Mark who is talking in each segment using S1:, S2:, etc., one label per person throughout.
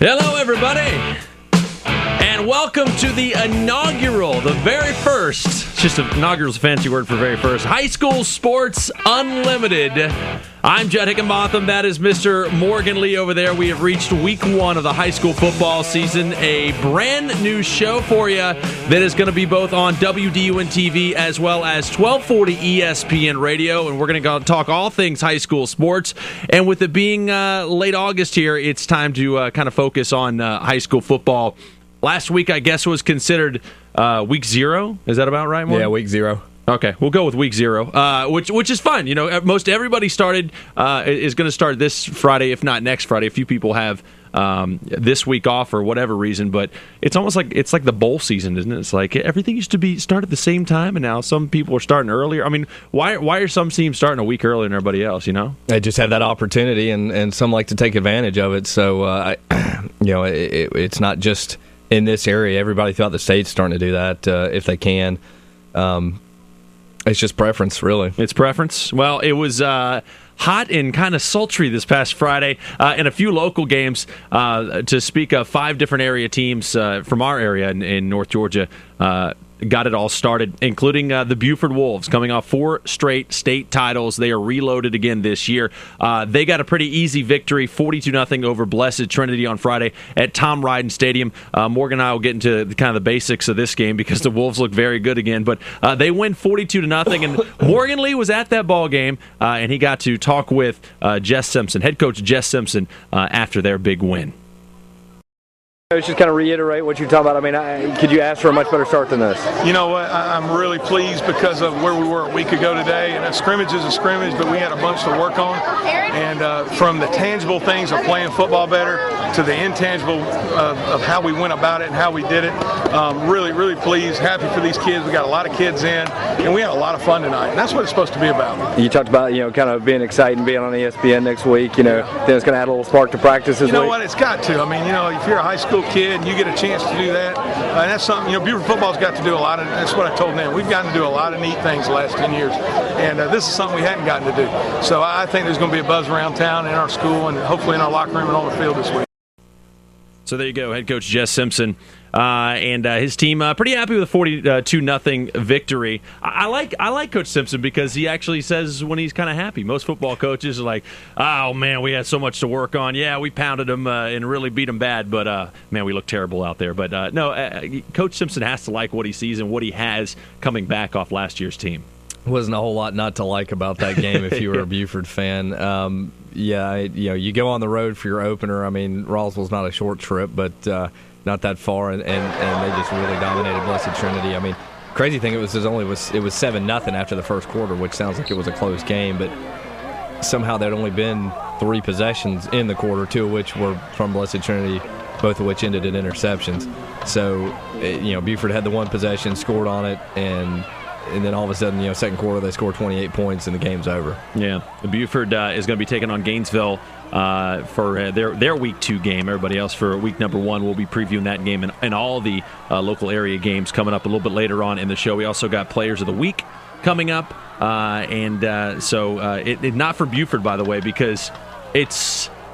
S1: Hello, everybody, and welcome to the inaugural, the very first, it's just inaugural is a fancy word for very first, High School Sports Unlimited. I'm Judd Hickenbotham. That is Mr. Morgan Lee over there. We have reached week one of the high school football season. A brand new show for you that is going to be both on WDUN TV as well as 1240 ESPN Radio. And we're going to go talk all things high school sports. And with it being late August here, it's time to kind of focus on high school football. Last week, I guess, was considered week 0. Is that about right, Morgan?
S2: Yeah, week 0.
S1: Okay, we'll go with week 0, which is fun. You know, most everybody is going to start this Friday, if not next Friday. A few people have this week off for whatever reason, but it's almost like it's like the bowl season, isn't it? It's like everything used to be start at the same time, and now some people are starting earlier. I mean, why are some teams starting a week earlier than everybody else? You know,
S2: they just have that opportunity, and some like to take advantage of it. So, it's not just in this area. Everybody throughout the state's starting to do that if they can. It's just preference, really.
S1: It's preference. Well, it was hot and kind of sultry this past Friday in a few local games. To speak of 5 different area teams from our area in North Georgia got it all started, including the Buford Wolves, coming off 4 straight state titles. They are reloaded again this year. They got a pretty easy victory, 42-0 over Blessed Trinity on Friday at Tom Ryden Stadium. Morgan and I will get into kind of the basics of this game because the Wolves look very good again, but they win 42-0, and Morgan Lee was at that ball game, and he got to talk with Jess Simpson, head coach Jess Simpson, after their big win.
S3: Let's just kind of reiterate what you're talking about. I mean, could you ask for a much better start than this?
S4: You know what? I'm really pleased because of where we were a week ago today. And a scrimmage is a scrimmage, but we had a bunch to work on. And from the tangible things of playing football better to the intangible of how we went about it and how we did it, really, really pleased. Happy for these kids. We got a lot of kids in, and we had a lot of fun tonight. And that's what it's supposed to be about.
S3: You talked about, kind of being exciting, being on ESPN next week. Then it's going to add a little spark to practice this week.
S4: You know what? It's got to. I mean, if you're a high school kid and you get a chance to do that, and that's something, Buford football's got to do a lot of, that's what I told them. We've gotten to do a lot of neat things the last 10 years, and this is something we hadn't gotten to do. So I think there's going to be a buzz around town, in our school, and hopefully in our locker room and on the field this week.
S1: So there you go, head coach Jess Simpson and his team pretty happy with a 42-0 victory. I like Coach Simpson because he actually says when he's kind of happy. Most football coaches are like, oh man, we had so much to work on. Yeah, we pounded them and really beat them bad, but man, we look terrible out there. But no, Coach Simpson has to like what he sees and what he has coming back off last year's team.
S2: Wasn't a whole lot not to like about that game if you were a Buford fan. You go on the road for your opener. I mean, Roswell's not a short trip, but not that far, and they just really dominated Blessed Trinity. I mean, crazy thing, it was 7-0 after the first quarter, which sounds like it was a close game, but somehow there'd only been 3 possessions in the quarter, 2 of which were from Blessed Trinity, both of which ended in interceptions. So, Buford had the 1 possession, scored on it, and then all of a sudden, second quarter, they scored 28 points and the game's over.
S1: Yeah, the Buford is going to be taking on Gainesville for their Week 2 game. Everybody else for Week number 1 will be previewing that game and all the local area games coming up a little bit later on in the show. We also got Players of the Week coming up, so not for Buford, by the way, because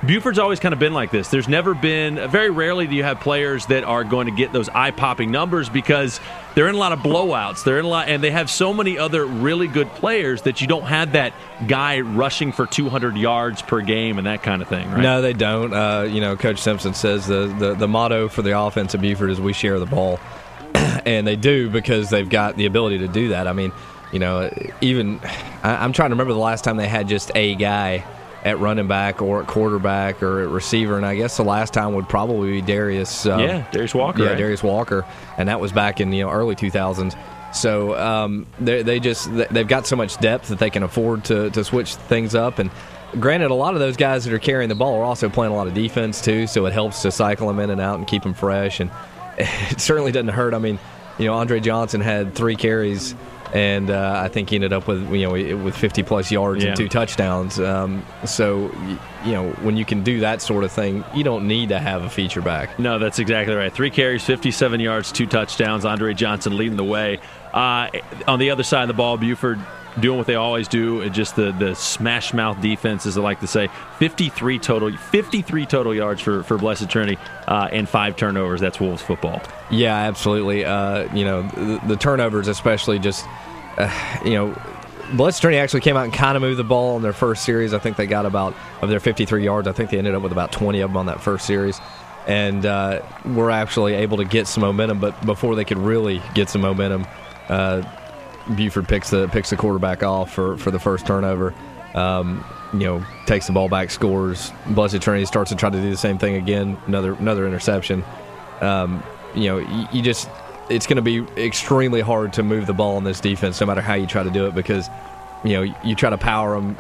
S1: Buford's always kind of been like this. There's never been, very rarely do you have players that are going to get those eye-popping numbers because they're in a lot of blowouts. And they have so many other really good players that you don't have that guy rushing for 200 yards per game and that kind of thing, right?
S2: No, they don't. Coach Simpson says the motto for the offense of Buford is we share the ball. And they do because they've got the ability to do that. I mean, I'm trying to remember the last time they had just a guy at running back or at quarterback or at receiver, and I guess the last time would probably be Darius.
S1: Darius Walker.
S2: Yeah,
S1: right?
S2: Darius Walker, and that was back in early 2000s. So they've got so much depth that they can afford to switch things up. And granted, a lot of those guys that are carrying the ball are also playing a lot of defense too, so it helps to cycle them in and out and keep them fresh. And it certainly doesn't hurt. I mean, Andre Johnson had 3 carries. And I think he ended up with 50-plus yards and 2 touchdowns. So when you can do that sort of thing, you don't need to have a feature back.
S1: No, that's exactly right. 3 carries, 57 yards, 2 touchdowns. Andre Johnson leading the way. On the other side of the ball, Buford doing what they always do. Just the smash mouth defense, as I like to say. 53 total yards for Blessed Trinity and 5 turnovers. That's Wolves football.
S2: Yeah, absolutely. The turnovers, especially, just Blessed Trinity actually came out and kind of moved the ball in their first series. I think they got about, of their 53 yards, I think they ended up with about 20 of them on that first series. And were actually able to get some momentum, but before they could really get some momentum, Buford picks the quarterback off for the first turnover. Takes the ball back, scores. Blessed Trinity starts to try to do the same thing again. Another interception. It's going to be extremely hard to move the ball in this defense, no matter how you try to do it, because you try to power them.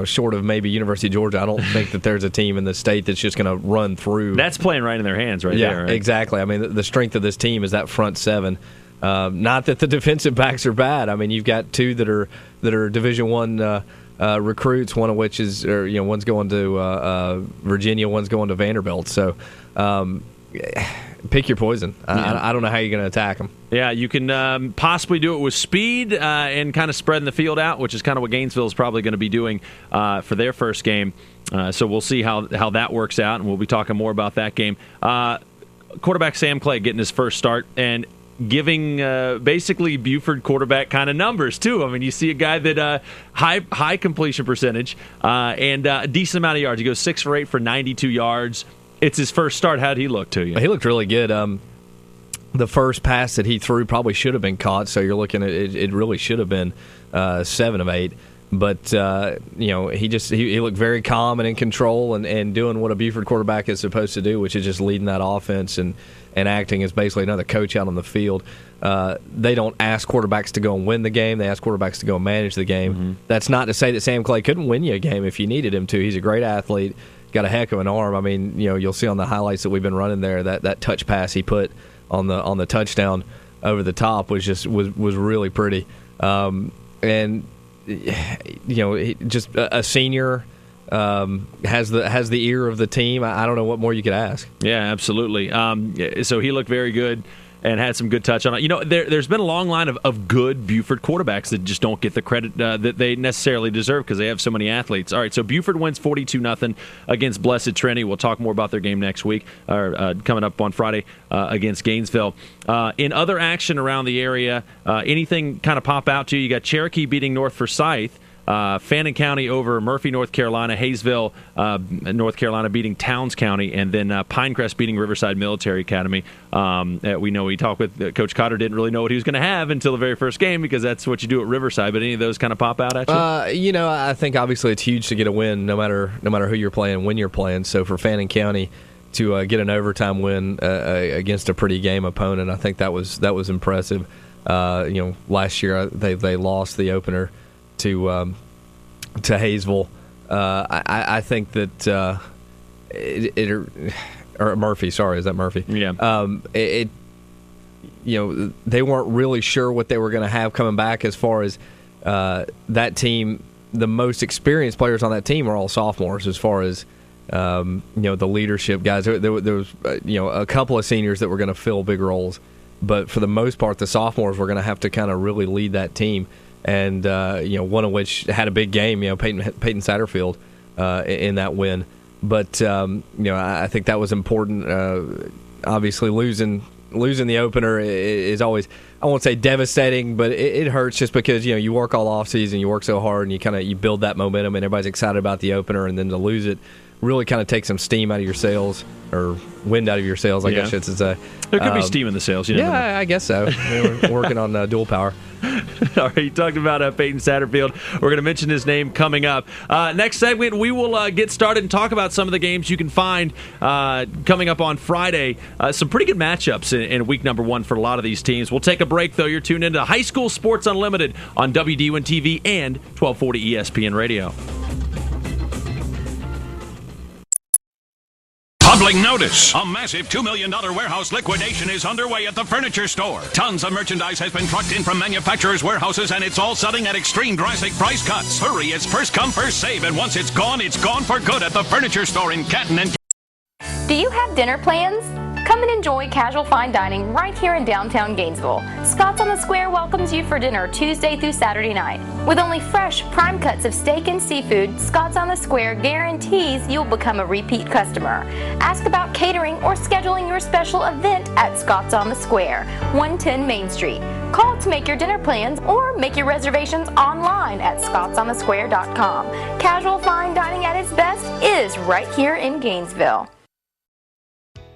S2: Short of maybe University of Georgia, I don't think that there's a team in the state that's just going to run through.
S1: That's playing right in their hands there. Right?
S2: Exactly. I mean, the strength of this team is that front seven. Not that the defensive backs are bad. I mean, you've got 2 that are Division I recruits, one of which is, one's going to Virginia, one's going to Vanderbilt. So pick your poison. I don't know how you're going to attack them.
S1: Yeah, you can possibly do it with speed and kind of spreading the field out, which is kind of what Gainesville is probably going to be doing for their first game. So we'll see how that works out, and we'll be talking more about that game. Quarterback Sam Clay getting his first start and giving basically Buford quarterback kind of numbers too. I mean, you see a guy that high completion percentage and a decent amount of yards. He goes 6 for 8 for 92 yards. It's his first start. How did he look to you?
S2: He looked really good. The first pass that he threw probably should have been caught, so you're looking at it really should have been 7 of 8. But he looked very calm and in control and doing what a Buford quarterback is supposed to do, which is just leading that offense and acting as basically another coach out on the field. They don't ask quarterbacks to go and win the game. They ask quarterbacks to go and manage the game. Mm-hmm. That's not to say that Sam Clay couldn't win you a game if you needed him to. He's a great athlete, got a heck of an arm. I mean, you'll see on the highlights that we've been running there that touch pass he put on the touchdown over the top was really pretty. Just a senior, has the ear of the team. I don't know what more you could ask.
S1: Yeah, absolutely. So he looked very good and had some good touch on it. There's been a long line of good Buford quarterbacks that just don't get the credit that they necessarily deserve because they have so many athletes. All right, so Buford wins 42-0 against Blessed Trinity. We'll talk more about their game next week, or coming up on Friday against Gainesville. In other action around the area, anything kind of pop out to you? You got Cherokee beating North Forsyth. Fannin County over Murphy, North Carolina. Hayesville, North Carolina beating Towns County, and then Pinecrest beating Riverside Military Academy. We talked with Coach Cotter, didn't really know what he was going to have until the very first game because that's what you do at Riverside. But any of those kind of pop out at you?
S2: I think obviously it's huge to get a win no matter who you're playing, when you're playing. So for Fannin County to get an overtime win against a pretty game opponent, I think that was impressive. Last year they lost the opener to Hayesville. I think that or Murphy. Sorry, is that Murphy?
S1: Yeah.
S2: They weren't really sure what they were going to have coming back as far as that team. The most experienced players on that team are all sophomores. As far as the leadership guys, there was a couple of seniors that were going to fill big roles, but for the most part, the sophomores were going to have to kind of really lead that team. And one of which had a big game, Peyton Satterfield in that win. But I think that was important. Obviously, losing the opener is always, I won't say devastating, but it hurts just because you work all off season, you work so hard, and you build that momentum, and everybody's excited about the opener, and then to lose it really kind of takes some steam out of your sails, or wind out of your sails, I guess I should say.
S1: There could be steam in the sails.
S2: I guess so. We're working on dual power.
S1: All right, you talked about Peyton Satterfield. We're going to mention his name coming up. Next segment, we will get started and talk about some of the games you can find coming up on Friday. Some pretty good matchups in week number 1 for a lot of these teams. We'll take a break, though. You're tuned into High School Sports Unlimited on WD1 TV and 1240 ESPN Radio.
S5: Public notice. A massive $2 million warehouse liquidation is underway at the Furniture Store. Tons of merchandise has been trucked in from manufacturers' warehouses, and it's all selling at extreme drastic price cuts. Hurry, it's first come, first save, and once it's gone for good at the Furniture Store in Canton.
S6: Do you have dinner plans? Come and enjoy casual fine dining right here in downtown Gainesville. Scott's on the Square welcomes you for dinner Tuesday through Saturday night. With only fresh, prime cuts of steak and seafood, Scott's on the Square guarantees you'll become a repeat customer. Ask about catering or scheduling your special event at Scott's on the Square, 110 Main Street. Call to make your dinner plans or make your reservations online at scottsonthesquare.com. Casual fine dining at its best is right here in Gainesville.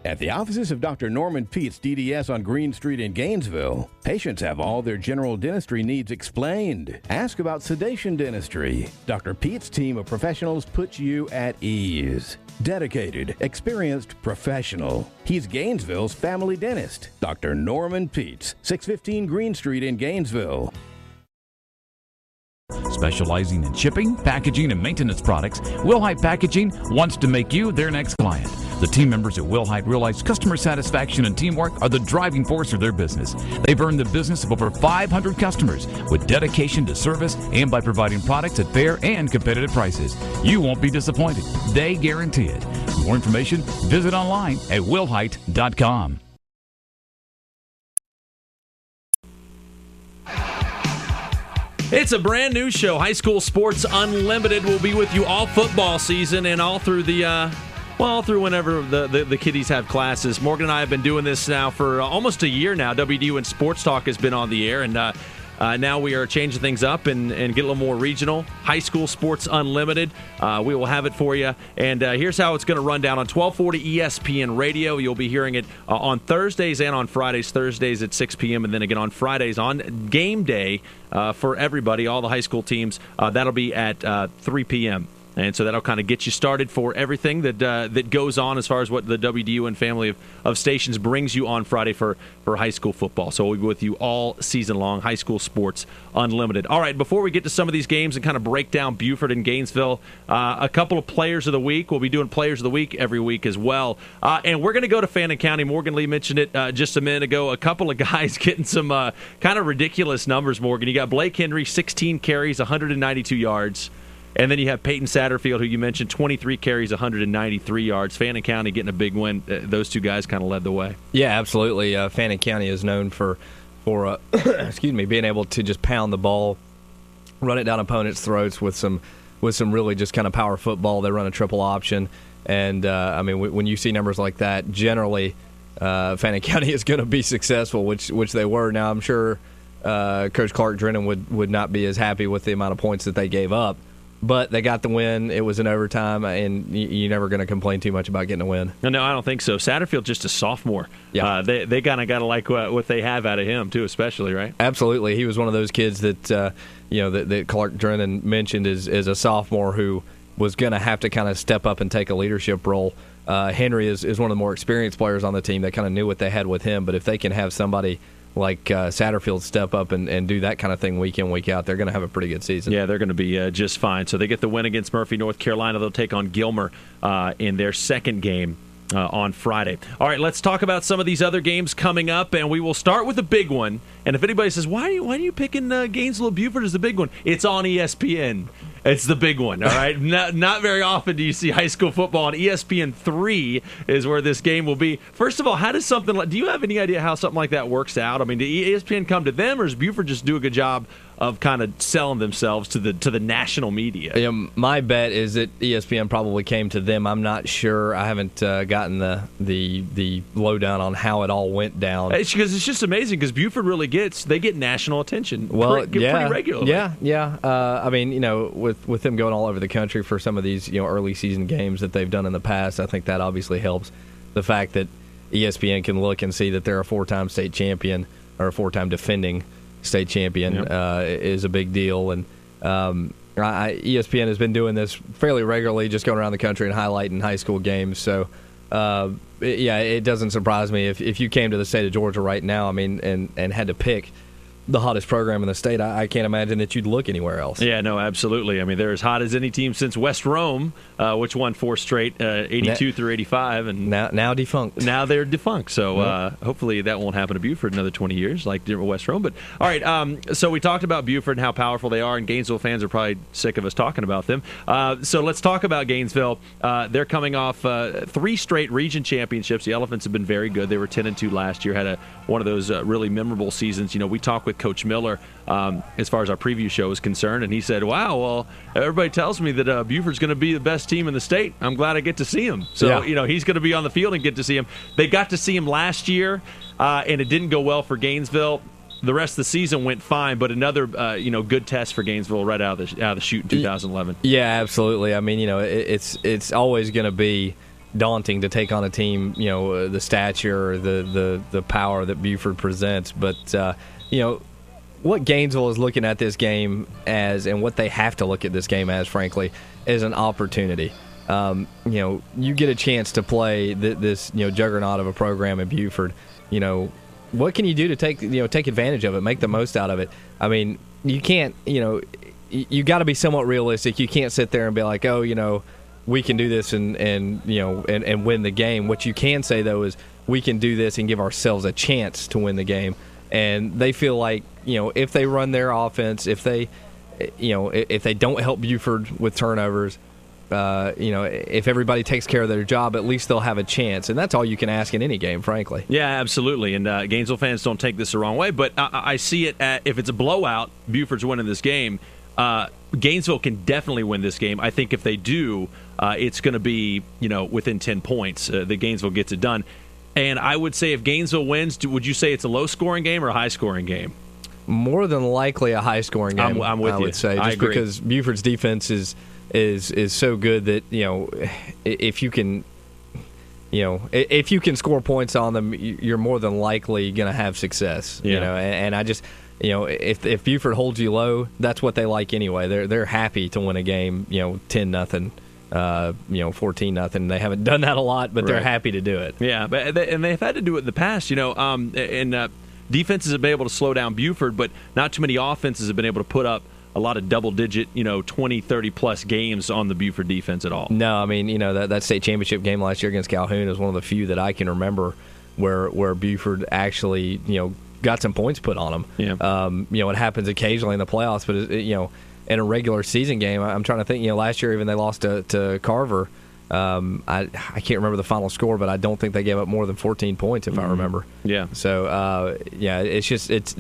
S7: At the offices of Dr. Norman Peets, DDS on Green Street in Gainesville, patients have all their general dentistry needs explained. Ask about sedation dentistry. Dr. Peets' team of professionals puts you at ease. Dedicated, experienced, professional. He's Gainesville's family dentist. Dr. Norman Peets, 615 Green Street in Gainesville.
S8: Specializing in shipping, packaging, and maintenance products, Wilhite Packaging wants to make you their next client. The team members at Wilhite realize customer satisfaction and teamwork are the driving force of their business. They've earned the business of over 500 customers with dedication to service and by providing products at fair and competitive prices. You won't be disappointed. They guarantee it. For more information, visit online at wilhite.com.
S1: It's a brand new show. High School Sports Unlimited will be with you all football season and all through through whenever the kiddies have classes. Morgan and I have been doing this now for almost a year now. WDUN Sports Talk has been on the air, and now we are changing things up and get a little more regional. High School Sports Unlimited. We will have it for you. And here's how it's going to run down. On 1240 ESPN Radio, you'll be hearing it on Thursdays and on Fridays. Thursdays at 6 p.m. and then again on Fridays on game day for everybody, all the high school teams. That'll be at 3 p.m. And so that'll kind of get you started for everything that goes on as far as what the WDUN family of stations brings you on Friday for high school football. So we'll be with you all season long, High School Sports Unlimited. All right, before we get to some of these games and kind of break down Buford and Gainesville, a couple of Players of the Week. We'll be doing Players of the Week every week as well. And we're going to go to Fannin County. Morgan Lee mentioned it just a minute ago. A couple of guys getting some kind of ridiculous numbers, Morgan. You got Blake Henry, 16 carries, 192 yards. And then you have Peyton Satterfield, who you mentioned, 23 carries, 193 yards. Fannin County getting a big win. Those two guys kind of led the way.
S2: Yeah, absolutely. Fannin County is known for being able to just pound the ball, run it down opponents' throats with some really just kind of power football. They run a triple option, and when you see numbers like that, generally Fannin County is going to be successful, which they were. Now I'm sure Coach Clark Drennan would not be as happy with the amount of points that they gave up. But they got the win. It was in overtime, and you're never going to complain too much about getting a win.
S1: No, I don't think so. Satterfield's just a sophomore. Yeah. They kind of got to like what they have out of him, too, especially, right?
S2: Absolutely. He was one of those kids that, that Clark Drennan mentioned as a sophomore who was going to have to kind of step up and take a leadership role. Henry is one of the more experienced players on the team. They kind of knew what they had with him, but if they can have somebody like Satterfield step up and do that kind of thing week in, week out, they're going to have a pretty good season.
S1: Yeah, they're going to be just fine. So they get the win against Murphy, North Carolina. They'll take on Gilmer in their second game on Friday. All right, let's talk about some of these other games coming up, and we will start with the big one. And if anybody says, why are you picking Gainesville Buford as the big one? It's on ESPN. It's the big one, all right? Not very often do you see high school football on ESPN 3 is where this game will be. First of all, do you have any idea how something like that works out? I mean, did ESPN come to them, or does Buford just do a good job of kind of selling themselves to the national media?
S2: Yeah, my bet is that ESPN probably came to them. I'm not sure. I haven't gotten the lowdown on how it all went down.
S1: It's just amazing because Buford really get national attention pretty regularly.
S2: Yeah. With them going all over the country for some of these early season games that they've done in the past, I think that obviously helps. The fact that ESPN can look and see that they're a 4-time state champion or a 4-time defending state champion is a big deal. And ESPN has been doing this fairly regularly, just going around the country and highlighting high school games. So, it doesn't surprise me if you came to the state of Georgia right now, and had to pick the hottest program in the state, I can't imagine that you'd look anywhere else.
S1: Yeah, no, absolutely. I mean, they're as hot as any team since West Rome, which won 4 straight, 82 through 85, and
S2: now defunct.
S1: Now they're defunct. So hopefully that won't happen to Buford another 20 years like West Rome. But all right, so we talked about Buford and how powerful they are, and Gainesville fans are probably sick of us talking about them. So let's talk about Gainesville. They're coming off 3 straight region championships. The Elephants have been very good. They were 10-2 last year. Had one of those really memorable seasons. We talked with Coach Miller as far as our preview show is concerned, and he said, "Wow, well, everybody tells me that Buford's going to be the best team in the state. I'm glad I get to see him." So he's going to be on the field and get to see him. They got to see him last year, and it didn't go well for Gainesville. The rest of the season went fine, but another good test for Gainesville right out of the chute in 2011.
S2: Yeah, absolutely. I mean, it's always going to be daunting to take on a team, the stature, the power that Buford presents. But what Gainesville is looking at this game as, and what they have to look at this game as, frankly, is an opportunity. You get a chance to play this juggernaut of a program in Buford. What can you do to take advantage of it, make the most out of it? I mean, you can't. You got to be somewhat realistic. You can't sit there and be like, oh, we can do this and win the game. What you can say though is we can do this and give ourselves a chance to win the game. And they feel like if they run their offense, if they don't help Buford with turnovers, if everybody takes care of their job, at least they'll have a chance. And that's all you can ask in any game, frankly.
S1: Yeah, absolutely. And Gainesville fans don't take this the wrong way, but I see it if it's a blowout, Buford's winning this game. Gainesville can definitely win this game. I think if they do, it's going to be within 10 points. The Gainesville gets it done. And I would say if Gainesville wins, would you say it's a low-scoring game or a high-scoring game?
S2: More than likely a high-scoring game.
S1: I'm with you.
S2: I would say, just because Buford's defense is so good that if you can score points on them, you're more than likely going to have success. And I just if Buford holds you low, that's what they like anyway. They're happy to win a game 10-0. 14-0. They haven't done that a lot, but they're happy to do it.
S1: Yeah, and they've had to do it in the past. And defenses have been able to slow down Buford, but not too many offenses have been able to put up a lot of double-digit, 20, 30-plus games on the Buford defense at all.
S2: No, I mean, that state championship game last year against Calhoun is one of the few that I can remember where Buford actually, got some points put on them.
S1: Yeah.
S2: It happens occasionally in the playoffs, but in a regular season game, I'm trying to think. Last year even they lost to Carver. I can't remember the final score, but I don't think they gave up more than 14 points if I remember.
S1: Yeah.
S2: So it's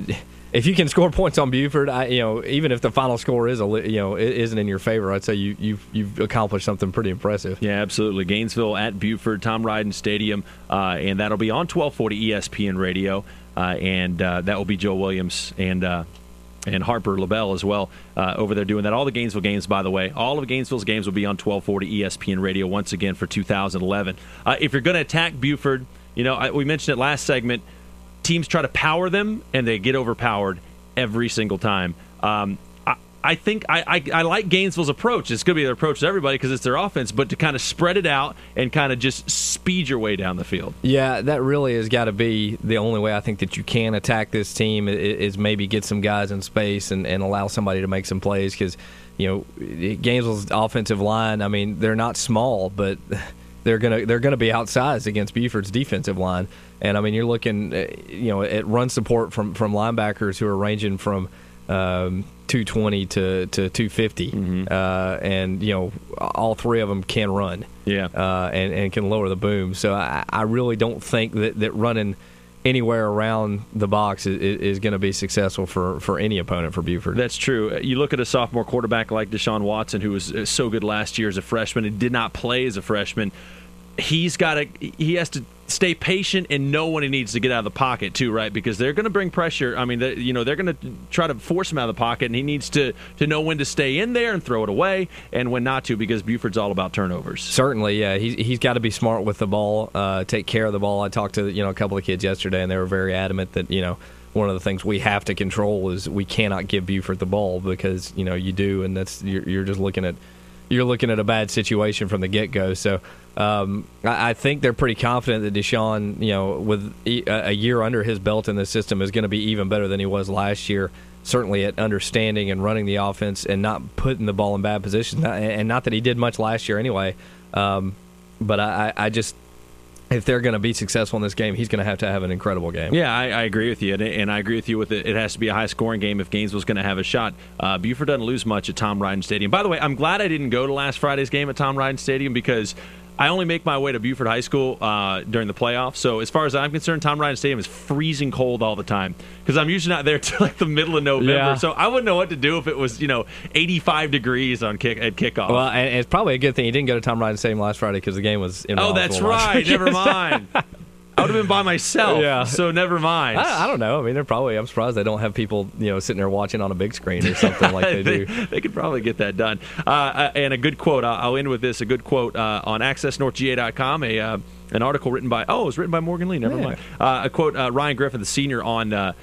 S2: if you can score points on Buford, even if the final score isn't in your favor, I'd say you've accomplished something pretty impressive.
S1: Yeah, absolutely. Gainesville at Buford, Tom Ryden Stadium, and that'll be on 1240 ESPN Radio, and that will be Joe Williams and Harper LaBelle as well over there doing that. All the Gainesville games, by the way, all of Gainesville's games will be on 1240 ESPN Radio once again for 2011. If you're going to attack Buford, we mentioned it last segment, teams try to power them, and they get overpowered every single time. I think I like Gainesville's approach. It's going to be their approach to everybody because it's their offense, but to kind of spread it out and kind of just speed your way down the field.
S2: Yeah, that really has got to be the only way I think that you can attack this team is maybe get some guys in space and allow somebody to make some plays because, Gainesville's offensive line, I mean, they're not small, but they're gonna be outsized against Buford's defensive line. And, I mean, you're looking, at run support from linebackers who are ranging from 220 to 250, and all three of them can run, and can lower the boom. So I really don't think that running anywhere around the box is going to be successful for any opponent for Buford.
S1: That's true. You look at a sophomore quarterback like Deshaun Watson, who was so good last year as a freshman and did not play as a freshman. He has to stay patient and know when he needs to get out of the pocket too, right? Because they're going to bring pressure. I mean, they're going to try to force him out of the pocket, and he needs to know when to stay in there and throw it away and when not to, because Buford's all about turnovers.
S2: Certainly, yeah. He's got to be smart with the ball, take care of the ball. I talked to a couple of kids yesterday, and they were very adamant that one of the things we have to control is we cannot give Buford the ball because you do, and that's you're just looking at you're looking at a bad situation from the get-go. So I think they're pretty confident that Deshaun, with a year under his belt in this system, is going to be even better than he was last year, certainly at understanding and running the offense and not putting the ball in bad positions. And not that he did much last year anyway, but I just – if they're going to be successful in this game, he's going to have an incredible game.
S1: Yeah, I agree with you, and I agree with you with it. It has to be a high-scoring game if Gainesville's going to have a shot. Buford doesn't lose much at Tom Ryden Stadium. By the way, I'm glad I didn't go to last Friday's game at Tom Ryden Stadium because I only make my way to Buford High School during the playoffs. So as far as I'm concerned, Tom Ryden Stadium is freezing cold all the time because I'm usually not there till like the middle of November.
S2: Yeah.
S1: So I wouldn't know what to do if it was 85 degrees at kickoff.
S2: Well, and it's probably a good thing he didn't go to Tom Ryden Stadium last Friday because the game was in
S1: Oh, that's right. Never mind. I would have been by myself,
S2: Yeah.
S1: so never mind.
S2: I don't know. I mean, I'm surprised they don't have people, sitting there watching on a big screen or something like they do.
S1: They could probably get that done. And a good quote, I'll end with this, a good quote on AccessNorthGA.com, an article written by, it was written by Morgan Lee, never mind. A quote, Ryan Griffith, the senior on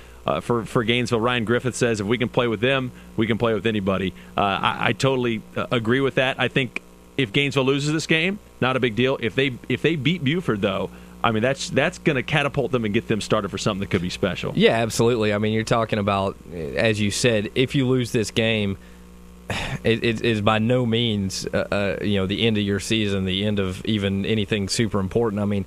S1: for Gainesville. Ryan Griffith says, if we can play with them, we can play with anybody. I totally agree with that. I think if Gainesville loses this game, not a big deal. If they beat Buford, though, I mean, that's going to catapult them and get them started for something that could be special.
S2: Yeah, absolutely. I mean, you're talking about, as you said, if you lose this game, it is by no means, the end of your season, the end of even anything super important. I mean,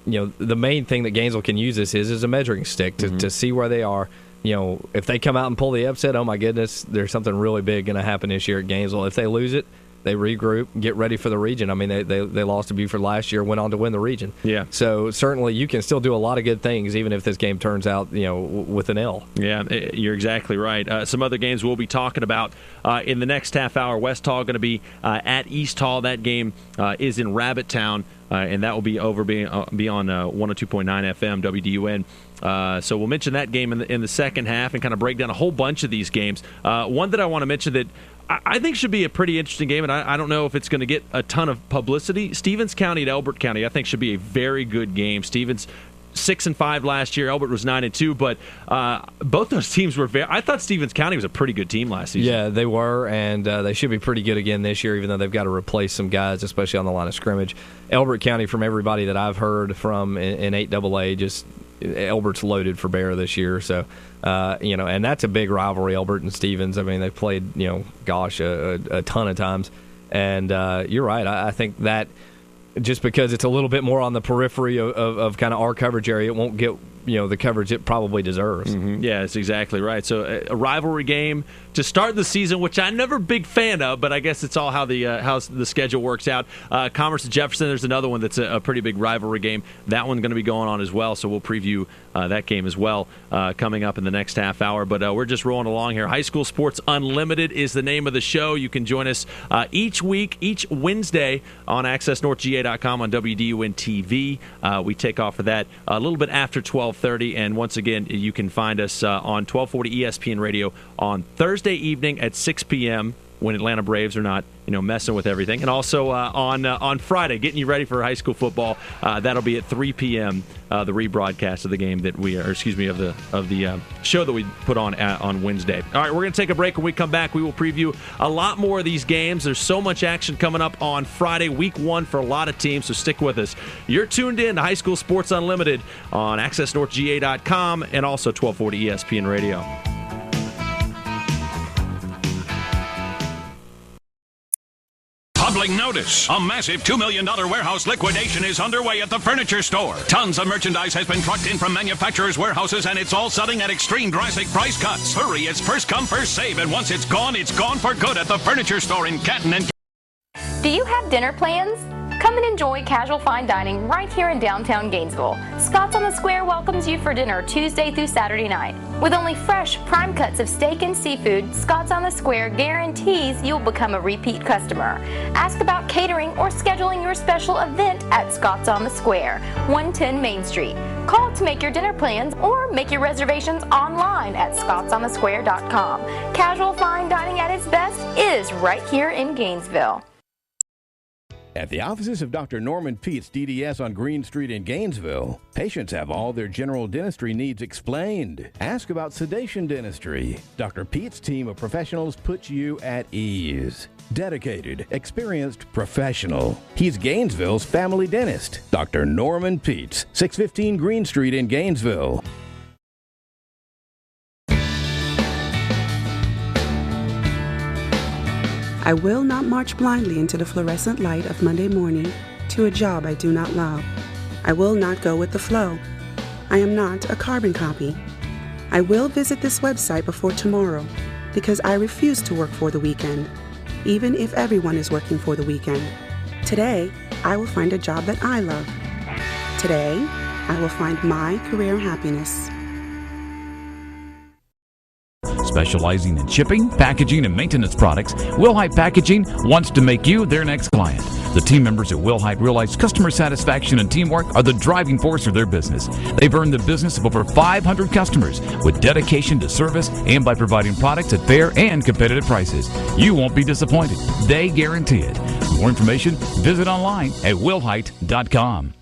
S2: the main thing that Gainesville can use this is a measuring stick to see where they are. If they come out and pull the upset, oh my goodness, there's something really big going to happen this year at Gainesville. If they lose it, they regroup, get ready for the region. I mean, they lost to Buford last year, went on to win the region.
S1: Yeah.
S2: So certainly you can still do a lot of good things, even if this game turns out, with an L.
S1: Yeah, you're exactly right. Some other games we'll be talking about in the next half hour. West Hall going to be at East Hall. That game is in Rabbittown, and that will be be on 102.9 FM WDUN. So we'll mention that game in the second half and kind of break down a whole bunch of these games. One that I want to mention that I think should be a pretty interesting game, and I don't know if it's going to get a ton of publicity. Stevens County at Elbert County, I think, should be a very good game. Stevens 6-5 last year. Elbert was 9-2, but both those teams were I thought Stevens County was a pretty good team last season.
S2: Yeah, they were, and they should be pretty good again this year, even though they've got to replace some guys, especially on the line of scrimmage. Elbert County, from everybody that I've heard from in 8AA, just Elbert's loaded for bear this year. So, and that's a big rivalry, Elbert and Stevens. I mean, they've played, a ton of times. And you're right. I think that just because it's a little bit more on the periphery of kind of our coverage area, it won't get the coverage it probably deserves.
S1: Mm-hmm. Yeah, that's exactly right. So a rivalry game to start the season, which I'm never a big fan of, but I guess it's all how the schedule works out. Commerce and Jefferson, there's another one that's a pretty big rivalry game. That one's going to be going on as well, so we'll preview that game as well coming up in the next half hour. But we're just rolling along here. High School Sports Unlimited is the name of the show. You can join us each week, each Wednesday on AccessNorthGA.com on WDUN TV. We take off for that a little bit after 12:30, and once again, you can find us on 1240 ESPN Radio on Thursday evening at 6 p.m. when Atlanta Braves are not, messing with everything, and also on Friday, getting you ready for high school football. That'll be at 3 p.m. The rebroadcast of the game of the show that we put on Wednesday. All right, we're going to take a break. When we come back, we will preview a lot more of these games. There's so much action coming up on Friday, week 1 for a lot of teams, so stick with us. You're tuned in to High School Sports Unlimited on AccessNorthGA.com and also 1240 ESPN Radio.
S5: Public notice. A massive $2 million warehouse liquidation is underway at the furniture store. Tons of merchandise has been trucked in from manufacturers' warehouses, and it's all selling at extreme drastic price cuts. Hurry, it's first come, first save, and once it's gone for good at the furniture store in Canton and...
S6: Do you have dinner plans? Come and enjoy casual fine dining right here in downtown Gainesville. Scott's on the Square welcomes you for dinner Tuesday through Saturday night. With only fresh, prime cuts of steak and seafood, Scott's on the Square guarantees you'll become a repeat customer. Ask about catering or scheduling your special event at Scott's on the Square, 110 Main Street. Call to make your dinner plans or make your reservations online at scottsonthesquare.com. Casual fine dining at its best is right here in Gainesville.
S7: At the offices of Dr. Norman Peets, DDS on Green Street in Gainesville, patients have all their general dentistry needs explained. Ask about sedation dentistry. Dr. Peets' team of professionals puts you at ease. Dedicated, experienced, professional. He's Gainesville's family dentist. Dr. Norman Peets, 615 Green Street in Gainesville.
S9: I will not march blindly into the fluorescent light of Monday morning to a job I do not love. I will not go with the flow. I am not a carbon copy. I will visit this website before tomorrow because I refuse to work for the weekend, even if everyone is working for the weekend. Today, I will find a job that I love. Today, I will find my career happiness.
S8: Specializing in shipping, packaging, and maintenance products, Wilhite Packaging wants to make you their next client. The team members at Wilhite realize customer satisfaction and teamwork are the driving force of their business. They've earned the business of over 500 customers with dedication to service and by providing products at fair and competitive prices. You won't be disappointed. They guarantee it. For more information, visit online at wilhite.com.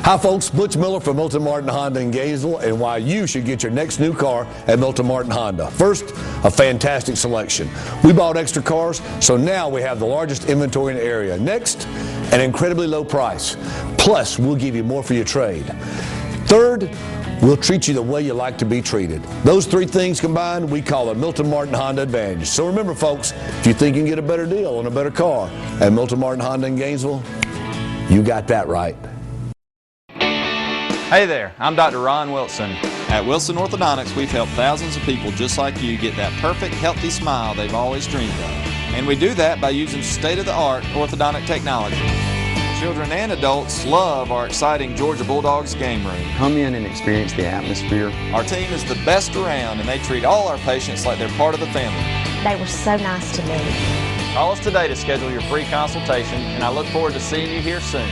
S10: Hi folks, Butch Miller from Milton Martin Honda in Gainesville, and why you should get your next new car at Milton Martin Honda. First, a fantastic selection. We bought extra cars, so now we have the largest inventory in the area. Next, an incredibly low price. Plus, we'll give you more for your trade. Third, we'll treat you the way you like to be treated. Those three things combined, we call a Milton Martin Honda Advantage. So remember folks, if you think you can get a better deal on a better car at Milton Martin Honda in Gainesville, you got that right.
S11: Hey there, I'm Dr. Ron Wilson. At Wilson Orthodontics, we've helped thousands of people just like you get that perfect, healthy smile they've always dreamed of. And we do that by using state-of-the-art orthodontic technology. Children and adults love our exciting Georgia Bulldogs game room.
S12: Come in and experience the atmosphere.
S11: Our team is the best around, and they treat all our patients like they're part of the family.
S13: They were so nice to me.
S11: Call us today to schedule your free consultation, and I look forward to seeing you here soon.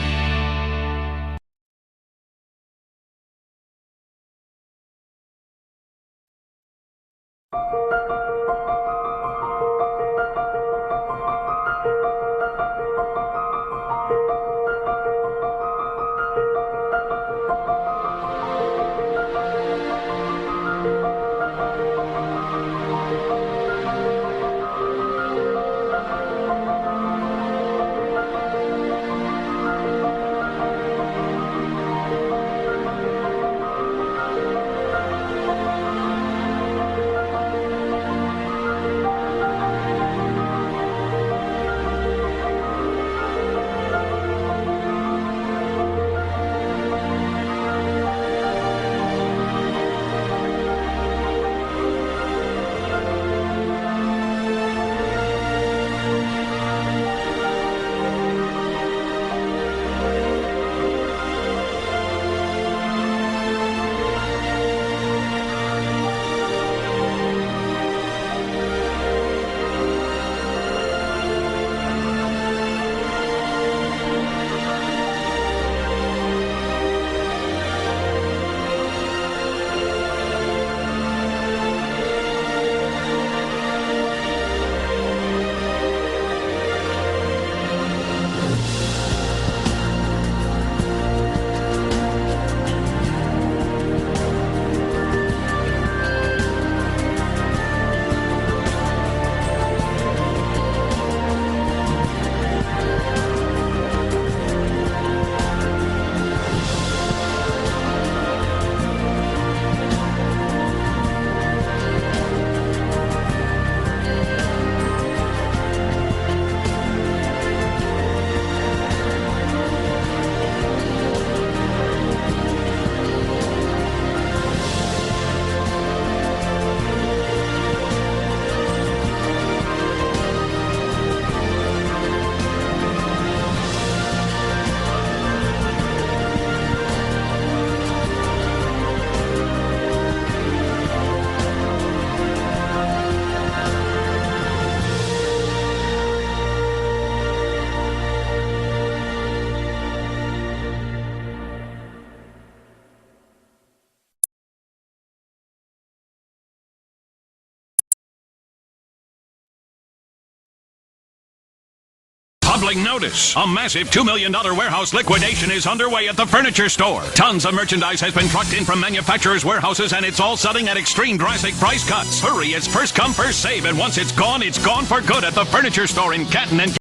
S5: Public notice. A massive $2 million warehouse liquidation is underway at the furniture store. Tons of merchandise has been trucked in from manufacturers' warehouses, and it's all selling at extreme drastic price cuts. Hurry, it's first come, first save, and once it's gone for good at the furniture store in Canton and...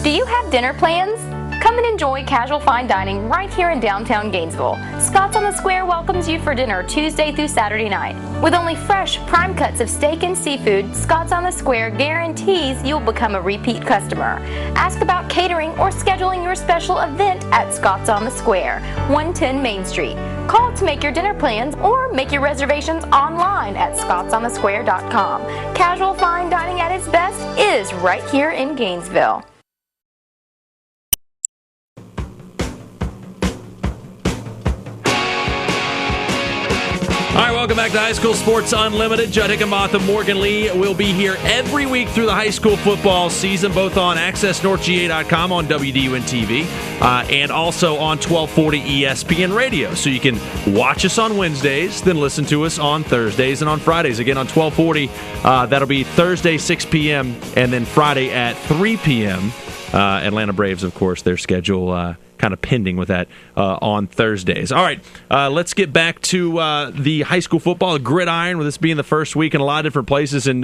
S6: Do you have dinner plans? Come and enjoy casual fine dining right here in downtown Gainesville. Scott's on the Square welcomes you for dinner Tuesday through Saturday night. With only fresh, prime cuts of steak and seafood, Scott's on the Square guarantees you'll become a repeat customer. Ask about catering or scheduling your special event at Scott's on the Square, 110 Main Street. Call to make your dinner plans or make your reservations online at scottsonthesquare.com. Casual fine dining at its best is right here in Gainesville.
S1: All right, welcome back to High School Sports Unlimited. Judd Hickenbotham, Morgan Lee will be here every week through the high school football season, both on AccessNorthGA.com on WDUN-TV and also on 1240 ESPN Radio. So you can watch us on Wednesdays, then listen to us on Thursdays and on Fridays. Again, on 1240, that'll be Thursday, 6 p.m., and then Friday at 3 p.m. Atlanta Braves, of course, their schedule kind of pending with that on Thursdays. All right, let's get back to the high school football, the gridiron, with this being the first week in a lot of different places. And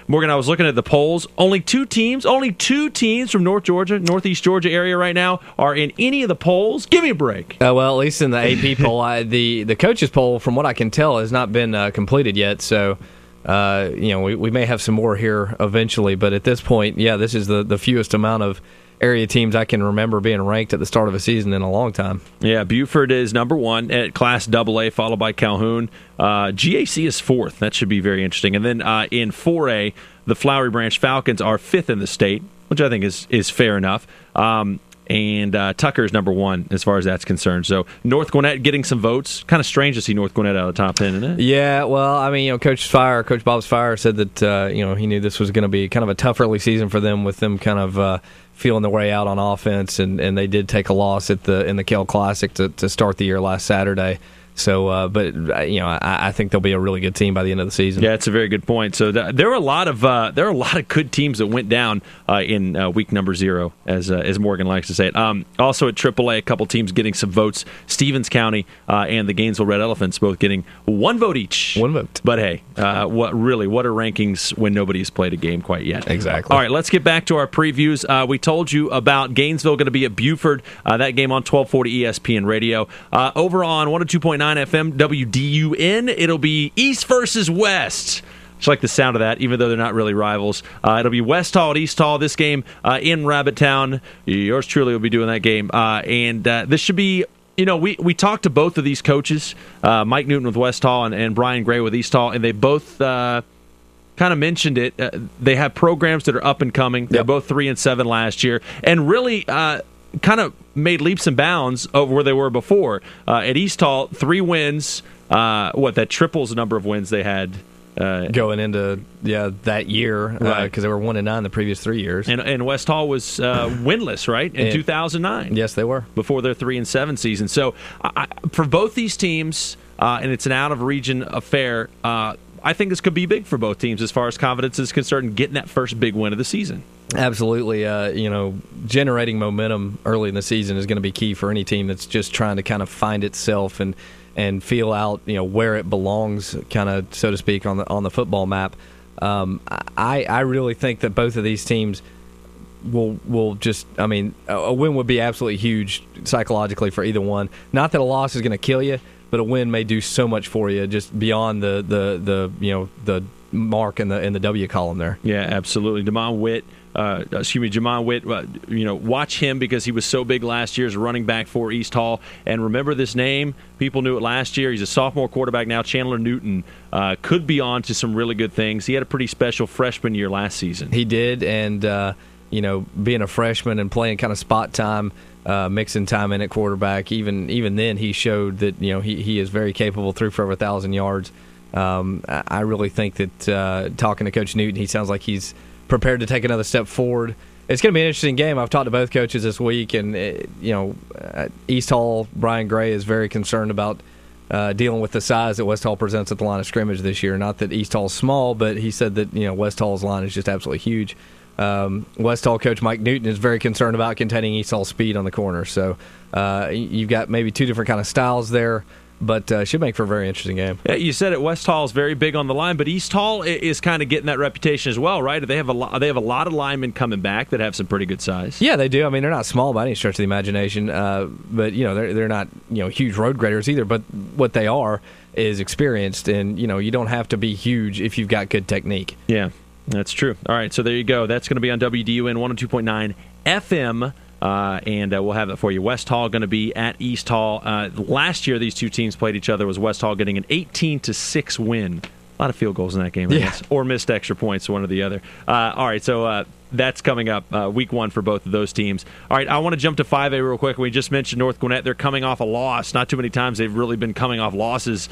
S1: Morgan, I was looking at the polls. Only two teams from North Georgia, Northeast Georgia area right now are in any of the polls. Give me a break.
S2: Well, at least in the AP poll, the coaches poll, from what I can tell, has not been completed yet. So, we may have some more here eventually. But at this point, this is the fewest amount of area teams I can remember being ranked at the start of a season in a long time.
S1: Yeah, Buford is number one at Class AA, followed by Calhoun. GAC is fourth. That should be very interesting. And then in 4A, the Flowery Branch Falcons are fifth in the state, which I think is fair enough. And Tucker is number one as far as that's concerned. So North Gwinnett getting some votes. Kind of strange to see North Gwinnett out of the top 10, isn't it?
S2: Yeah, well, I mean, Coach Bob's Fire said that he knew this was going to be kind of a tough early season for them, with them kind of feeling their way out on offense, and they did take a loss in the Kell Classic to start the year last Saturday. So, but I think they'll be a really good team by the end of the season.
S1: Yeah, it's a very good point. So there are a lot of good teams that went down in week number 0, as Morgan likes to say it. Also at AAA, a couple teams getting some votes. Stevens County and the Gainesville Red Elephants both getting one vote each.
S2: One vote.
S1: But hey, what are rankings when nobody's played a game quite yet?
S2: Exactly.
S1: All right, let's get back to our previews. We told you about Gainesville going to be at Buford. That game on 1240 ESPN Radio. Over on 102.9 FM WDUN, it'll be East versus West. Just like the sound of that, even though they're not really rivals. It'll be West Hall at East Hall. This game in Rabbit Town. Yours truly will be doing that game. And this should be, we talked to both of these coaches, Mike Newton with West Hall and Brian Gray with East Hall, and they both kind of mentioned it. They have programs that are up and coming. They're both 3-7 last year, and really kind of made leaps and bounds over where they were before. At East Hall, 3 wins. That triples the number of wins they had
S2: going into that year, because they were 1-9 the previous 3 years.
S1: And West Hall was winless, right, in 2009.
S2: Yes, they were
S1: before their 3-7 season. So for both these teams, and it's an out of region affair. I think this could be big for both teams as far as confidence is concerned in getting that first big win of the season.
S2: Absolutely. Generating momentum early in the season is going to be key for any team that's just trying to kind of find itself and feel out, where it belongs, kind of, so to speak, on the football map. I really think that both of these teams will just, a win would be absolutely huge psychologically for either one. Not that a loss is going to kill you, but a win may do so much for you just beyond the mark in the W column there.
S1: Yeah, absolutely. Jamon Witt, watch him because he was so big last year as a running back for East Hall. And remember this name. People knew it last year. He's a sophomore quarterback now. Chandler Newton could be on to some really good things. He had a pretty special freshman year last season.
S2: He did, and being a freshman and playing kind of spot time, mixing time in at quarterback, even then he showed that he is very capable, threw for over 1,000 yards. I really think that talking to Coach Newton, he sounds like he's prepared to take another step forward. It's going to be an interesting game. I've talked to both coaches this week, and East Hall, Brian Gray is very concerned about dealing with the size that West Hall presents at the line of scrimmage this year. Not that East Hall's small, but he said that West Hall's line is just absolutely huge. West Hall coach Mike Newton is very concerned about containing East Hall's speed on the corner. So you've got maybe two different kind of styles there, but should make for a very interesting game.
S1: Yeah, you said it. West Hall is very big on the line, but East Hall is kind of getting that reputation as well, right? They have a lot of linemen coming back that have some pretty good size.
S2: Yeah, they do. I mean, they're not small by any stretch of the imagination, but they're not huge road graders either. But what they are is experienced, and you don't have to be huge if you've got good technique.
S1: Yeah, that's true. All right, so there you go. That's going to be on WDUN 102.9 FM. And we'll have it for you. West Hall going to be at East Hall. Last year, these two teams played each other. Was West Hall getting an 18-6 win? A lot of field goals in that game, I guess, or missed extra points, one or the other. All right, so that's coming up week 1 for both of those teams. All right, I want to jump to 5A real quick. We just mentioned North Gwinnett. They're coming off a loss. Not too many times they've really been coming off losses.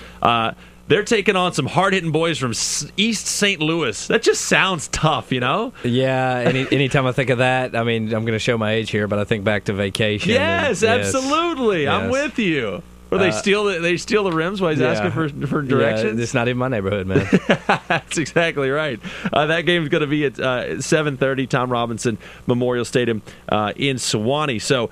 S1: They're taking on some hard-hitting boys from East St. Louis. That just sounds tough,
S2: Yeah, anytime I think of that, I mean, I'm going to show my age here, but I think back to vacation.
S1: Yes, absolutely. Yes. I'm with you. Or they steal the rims while he's asking for directions?
S2: Yeah, it's not even my neighborhood, man.
S1: That's exactly right. That game's going to be at 7:30, Tom Robinson Memorial Stadium in Sewanee. So,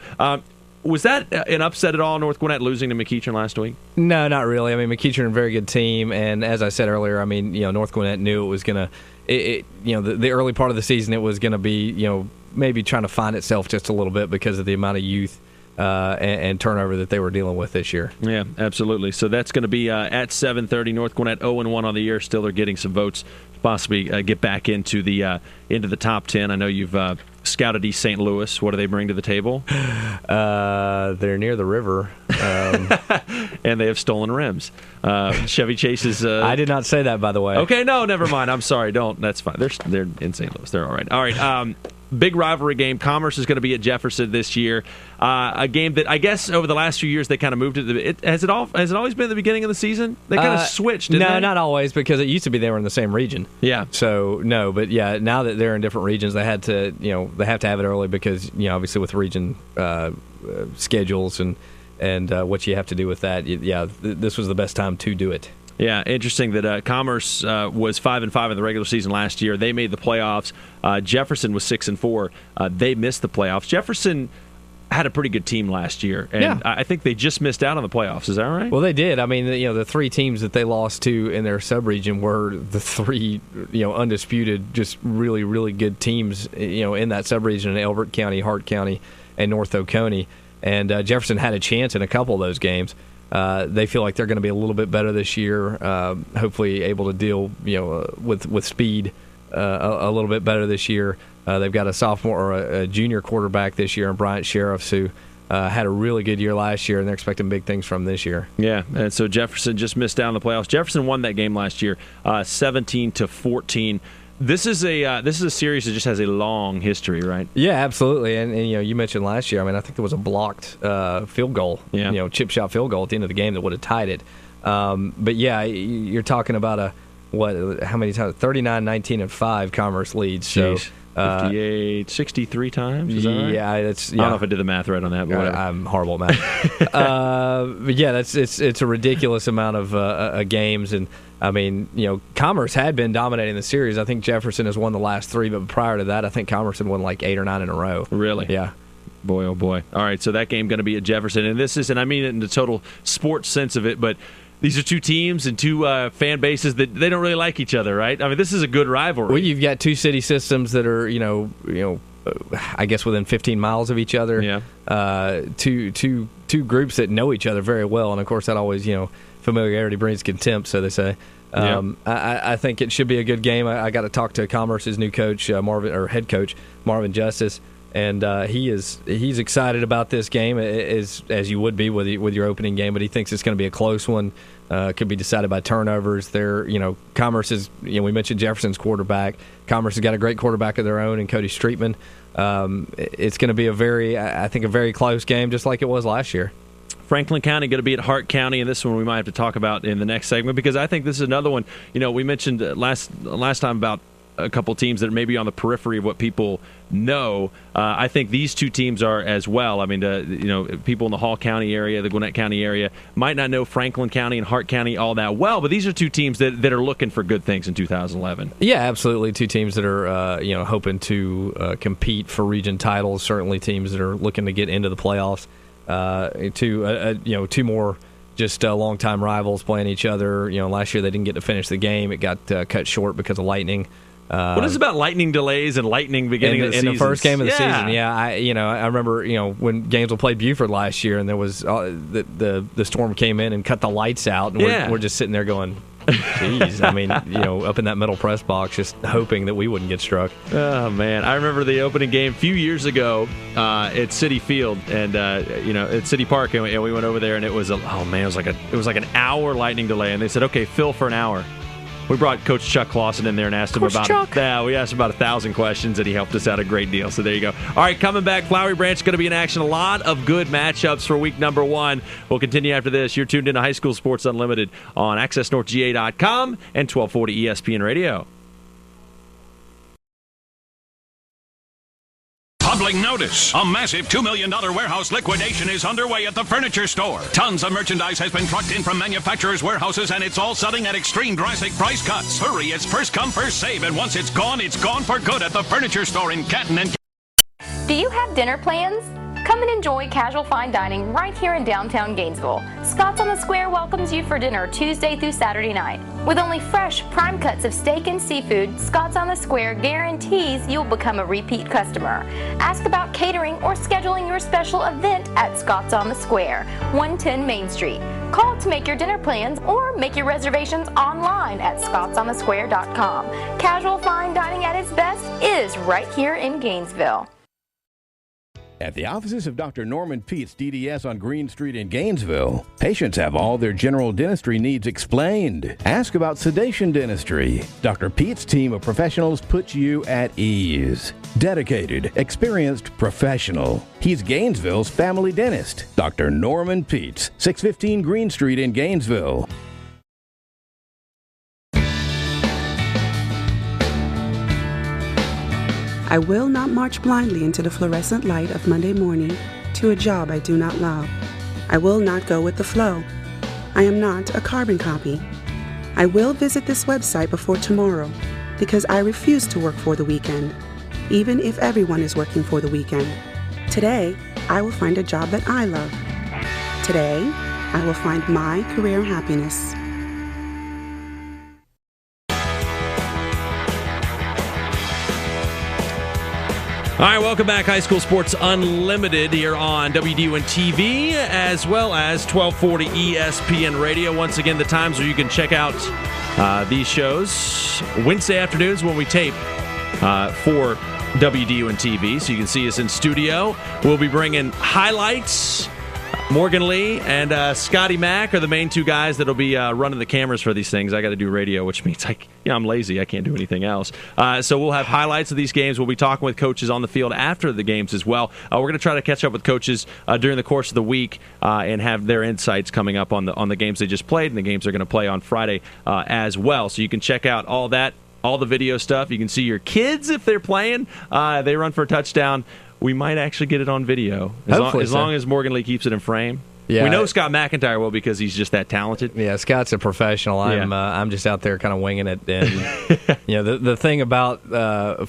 S1: was that an upset at all, North Gwinnett losing to McEachern last week?
S2: No, not really. I mean, McEachern a very good team, and as I said earlier, I mean, North Gwinnett knew it was going to, the early part of the season, it was going to be, maybe trying to find itself just a little bit because of the amount of youth and turnover that they were dealing with this year.
S1: Yeah, absolutely. So that's going to be at 7:30. North Gwinnett 0-1 on the year. Still, they're getting some votes to possibly get back into the top 10. I know you've scouted East St. Louis. What do they bring to the table?
S2: They're near the river.
S1: And they have stolen rims. Chevy Chase is...
S2: I did not say that, by the way.
S1: Okay, no, never mind. I'm sorry. Don't. That's fine. They're in St. Louis. They're all right. All right. Big rivalry game. Commerce is going to be at Jefferson this year. A game that I guess over the last few years they kind of moved it. Has it always been at the beginning of the season? They kind of switched, didn't they?
S2: Not always, because it used to be they were in the same region.
S1: Yeah.
S2: So no, but yeah, now that they're in different regions, they had to they have to have it early because obviously with region schedules and what you have to do with that. This was the best time to do it.
S1: Yeah, interesting that Commerce was 5-5 in the regular season last year. They made the playoffs. Jefferson was 6-4. They missed the playoffs. Jefferson had a pretty good team last year, and I think they just missed out on the playoffs. Is that right?
S2: Well, they did. I mean, the three teams that they lost to in their subregion were the three, undisputed, just really, really good teams, in that subregion in Elbert County, Hart County, and North Oconee. And Jefferson had a chance in a couple of those games. They feel like they're going to be a little bit better this year. Hopefully, able to deal, with speed a little bit better this year. They've got a sophomore or a junior quarterback this year, in Bryant Sheriffs, who had a really good year last year, and they're expecting big things from this year.
S1: Yeah, and so Jefferson just missed out on the playoffs. Jefferson won that game last year, 17-14. This is a series that just has a long history, right?
S2: Yeah, absolutely. And you mentioned last year. I mean, I think there was a blocked field goal, chip shot field goal at the end of the game that would have tied it. But yeah, you're talking about how many times? 39, 19, and 5 Commerce leads. So
S1: 58, 63 times. Is that right?
S2: Yeah,
S1: I
S2: that's.
S1: don't know if I did the math right on that. But whatever.
S2: I'm horrible at math. But yeah, it's a ridiculous amount of games. And I mean, Commerce had been dominating the series. I think Jefferson has won the last 3, but prior to that, I think Commerce had won like 8 or 9 in a row.
S1: Really?
S2: Yeah.
S1: Boy, oh boy. All right, so that game going to be at Jefferson, and I mean it in the total sports sense of it, but these are two teams and two fan bases that they don't really like each other, right? I mean, this is a good rivalry.
S2: Well, you've got two city systems that are, I guess within 15 miles of each other.
S1: Yeah.
S2: Two groups that know each other very well, and of course that always, familiarity breeds contempt, so they say. I think it should be a good game. I got to talk to Commerce's new coach, head coach Marvin Justice, and he's excited about this game as you would be with your opening game, but he thinks it's going to be a close one. Could be decided by turnovers. Commerce is, we mentioned Jefferson's quarterback. Commerce has got a great quarterback of their own in Cody Streetman. It's going to be a very close game, just like it was last year.
S1: Franklin County going to be at Hart County, and this one we might have to talk about in the next segment because I think this is another one. We mentioned last time about a couple teams that are maybe on the periphery of what people know. I think these two teams are as well. I mean, people in the Hall County area, the Gwinnett County area, might not know Franklin County and Hart County all that well, but these are two teams that are looking for good things in 2011.
S2: Yeah, absolutely. Two teams that are hoping to compete for region titles. Certainly, teams that are looking to get into the playoffs. Two more just longtime rivals playing each other. Last year they didn't get to finish the game; it got cut short because of lightning.
S1: What is it about lightning delays and lightning beginning of the season?
S2: In the first game of the season, yeah. I remember when Gainesville played Buford last year, and there was the storm came in and cut the lights out, and we're just sitting there going, "Jeez!" I mean, up in that middle press box, just hoping that we wouldn't get struck.
S1: Oh man, I remember the opening game a few years ago at Citi Field and at City Park, and we went over there, and it was it was like an hour lightning delay, and they said, "Okay, fill for an hour." We brought Coach Chuck Clausen in there and asked him we asked him about 1,000 questions, and he helped us out a great deal. So there you go. All right, coming back, Flowery Branch is going to be in action. A lot of good matchups for week number 1. We'll continue after this. You're tuned into High School Sports Unlimited on AccessNorthGA.com and 1240 ESPN Radio.
S5: Public notice. A massive $2 million warehouse liquidation is underway at the furniture store. Tons of merchandise has been trucked in from manufacturers' warehouses, and it's all selling at extreme drastic price cuts. Hurry, it's first come, first save, and once it's gone for good at the furniture store in Canton and...
S6: Do you have dinner plans? Come and enjoy casual fine dining right here in downtown Gainesville. Scott's on the Square welcomes you for dinner Tuesday through Saturday night. With only fresh, prime cuts of steak and seafood, Scott's on the Square guarantees you'll become a repeat customer. Ask about catering or scheduling your special event at Scott's on the Square, 110 Main Street. Call to make your dinner plans or make your reservations online at scottsonthesquare.com. Casual fine dining at its best is right here in Gainesville.
S7: At the offices of Dr. Norman Peets, DDS on Green Street in Gainesville, patients have all their general dentistry needs explained. Ask about sedation dentistry. Dr. Peets' team of professionals puts you at ease. Dedicated, experienced, professional. He's Gainesville's family dentist. Dr. Norman Peets, 615 Green Street in Gainesville.
S9: I will not march blindly into the fluorescent light of Monday morning to a job I do not love. I will not go with the flow. I am not a carbon copy. I will visit this website before tomorrow because I refuse to work for the weekend, even if everyone is working for the weekend. Today, I will find a job that I love. Today, I will find my career happiness.
S1: All right, welcome back. High School Sports Unlimited here on WDUN-TV as well as 1240 ESPN Radio. Once again, the times where you can check out these shows. Wednesday afternoons when we tape for WDUN-TV, so you can see us in studio. We'll be bringing highlights. Morgan Lee and Scotty Mack are the main two guys that'll be running the cameras for these things. I got to do radio, which means I'm lazy. I can't do anything else. So we'll have highlights of these games. We'll be talking with coaches on the field after the games as well. We're going to try to catch up with coaches during the course of the week and have their insights coming up on the games they just played and the games they're going to play on Friday as well. So you can check out all that, all the video stuff. You can see your kids if they're playing. They run for a touchdown. We might actually get it on video as long as Morgan Lee keeps it in frame. Yeah, we know Scott McIntyre will because he's just that talented.
S2: Yeah, Scott's a professional. I'm just out there kind of winging it. And the thing about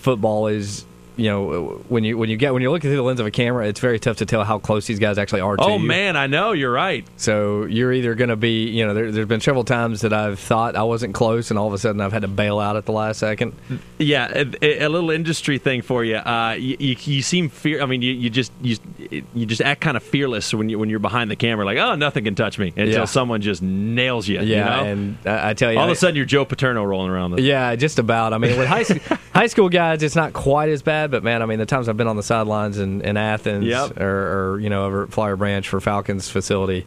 S2: football is, when you look through the lens of a camera, it's very tough to tell how close these guys actually are to you.
S1: Oh man, I know, you're right.
S2: So you're either going to be, there's been several times that I've thought I wasn't close, and all of a sudden I've had to bail out at the last second.
S1: Yeah, a little industry thing for you. You seem you just act kind of fearless when you're behind the camera, like, oh, nothing can touch me until someone just nails you.
S2: Yeah,
S1: and
S2: I tell you,
S1: all of a sudden you're Joe Paterno rolling around.
S2: Yeah, just about. I mean, with high school guys, it's not quite as bad. But man, I mean, the times I've been on the sidelines in Athens or over at Flowery Branch for Falcons facility,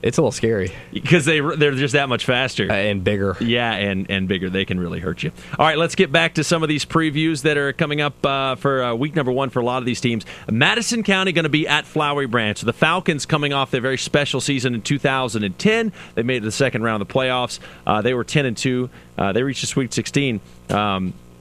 S2: it's a little scary
S1: because they're just that much faster
S2: and bigger.
S1: Yeah, and bigger. They can really hurt you. All right, let's get back to some of these previews that are coming up for week number 1 for a lot of these teams. Madison County going to be at Flowery Branch. The Falcons coming off their very special season in 2010. They made it to the second round of the playoffs. They were 10-2. They reached the Sweet 16.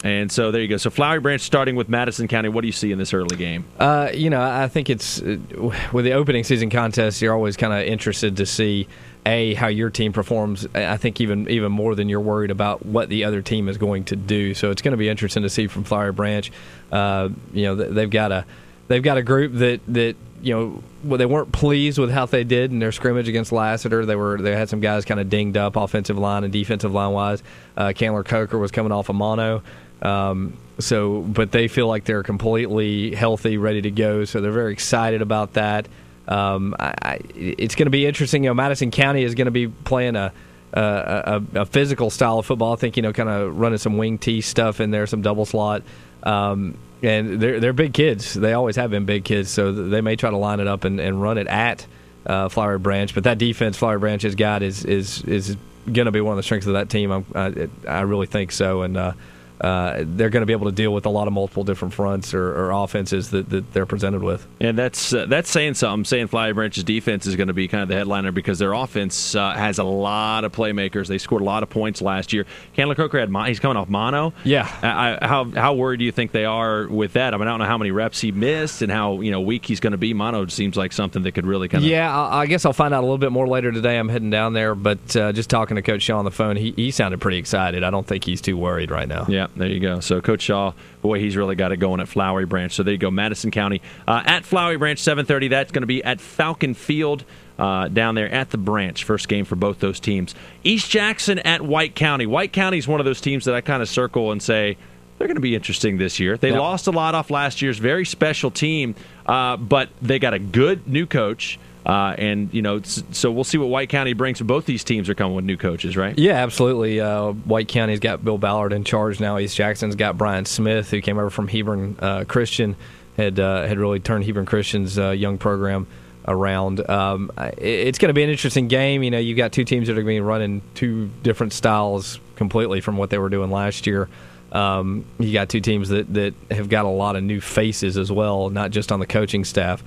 S1: And so there you go. So Flowery Branch starting with Madison County. What do you see in this early game?
S2: I think it's with the opening season contest, you're always kind of interested to see how your team performs. I think even more than you're worried about what the other team is going to do. So it's going to be interesting to see from Flowery Branch. They've got a group that they weren't pleased with how they did in their scrimmage against Lassiter. They had some guys kind of dinged up offensive line and defensive line wise. Candler Coker was coming off a mono. But they feel like they're completely healthy, ready to go. So they're very excited about that. It's going to be interesting. Madison County is going to be playing a physical style of football. I think kind of running some wing T stuff in there, some double slot. And they're big kids. They always have been big kids. So they may try to line it up and run it at Flowery Branch. But that defense Flowery Branch has got is going to be one of the strengths of that team. I really think so. And they're going to be able to deal with a lot of multiple different fronts or offenses that they're presented with.
S1: And that's saying something. Saying Flowery Branch's defense is going to be kind of the headliner because their offense has a lot of playmakers. They scored a lot of points last year. Candler Coker he's coming off mono.
S2: Yeah.
S1: How worried do you think they are with that? I mean, I don't know how many reps he missed and how weak he's going to be. Mono seems like something that could really kind of.
S2: Yeah, I guess I'll find out a little bit more later today. I'm heading down there, but just talking to Coach Shaw on the phone, he sounded pretty excited. I don't think he's too worried right now.
S1: Yeah. There you go. So Coach Shaw, boy, he's really got it going at Flowery Branch. So there you go, Madison County at Flowery Branch, 7:30. That's going to be at Falcon Field down there at the Branch. First game for both those teams. East Jackson at White County. White County is one of those teams that I kind of circle and say they're going to be interesting this year. They lost a lot off last year's very special team, but they got a good new coach. So we'll see what White County brings. Both these teams are coming with new coaches, right?
S2: Yeah, absolutely. White County's got Bill Ballard in charge now. East Jackson's got Brian Smith, who came over from Hebron Christian, had really turned Hebron Christian's young program around. It's going to be an interesting game. You've got two teams that are going to be running two different styles completely from what they were doing last year. You got two teams that have got a lot of new faces as well, not just on the coaching staff.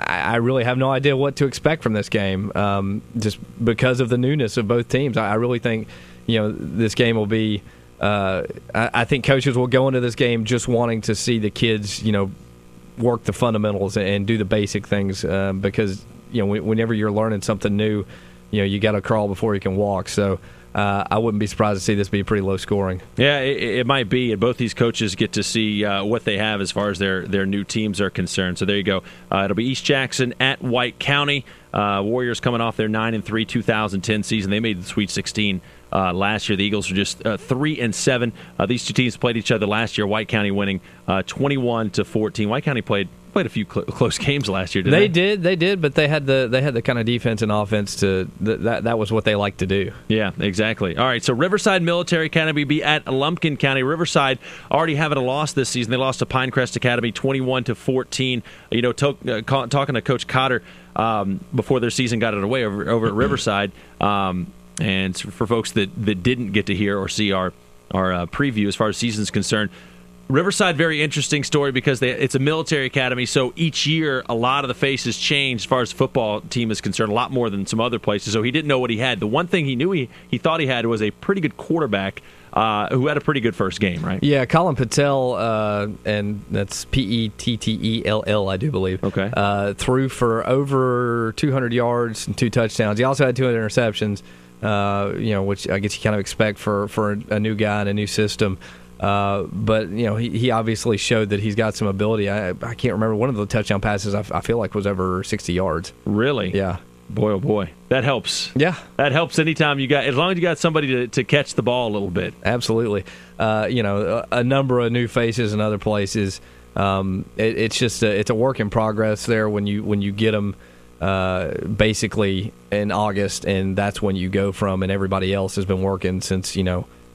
S2: I really have no idea what to expect from this game, just because of the newness of both teams. I really think, this game will be. I think coaches will go into this game just wanting to see the kids, work the fundamentals and do the basic things, because whenever you're learning something new, you got to crawl before you can walk. So. I wouldn't be surprised to see this be pretty low scoring.
S1: Yeah, it might be. And both these coaches get to see what they have as far as their new teams are concerned. So there you go. It'll be East Jackson at White County. Warriors coming off their 9-3 2010 season. They made the Sweet 16 last year. The Eagles are just 3-7. These two teams played each other last year. White County winning 21-14. White County played a few close games last year, didn't they?
S2: They did, but they had the kind of defense and offense that was what they like to do.
S1: Yeah, exactly. All right, so Riverside Military Academy be at Lumpkin County. Riverside already having a loss this season. They lost to Pinecrest Academy 21-14. Talking to Coach Cotter before their season got underway over at Riverside, and for folks that didn't get to hear or see our preview as far as season's concerned. Riverside, very interesting story because it's a military academy, so each year a lot of the faces change as far as the football team is concerned, a lot more than some other places, so he didn't know what he had. The one thing he knew he thought he had was a pretty good quarterback who had a pretty good first game, right?
S2: Yeah, Colin Patel, and that's Pettell, I do believe.
S1: Okay.
S2: Threw for over 200 yards and 2 touchdowns. He also had 2 interceptions, which I guess you kind of expect for a new guy in a new system. But he obviously showed that he's got some ability. I can't remember one of the touchdown passes. I feel like was over 60 yards.
S1: Really?
S2: Yeah.
S1: Boy, oh boy, that helps.
S2: Yeah,
S1: that helps anytime as long as you got somebody to catch the ball a little bit.
S2: Absolutely. A number of new faces in other places. It's just it's a work in progress there when you get them. Basically in August, and that's when you go from, and everybody else has been working since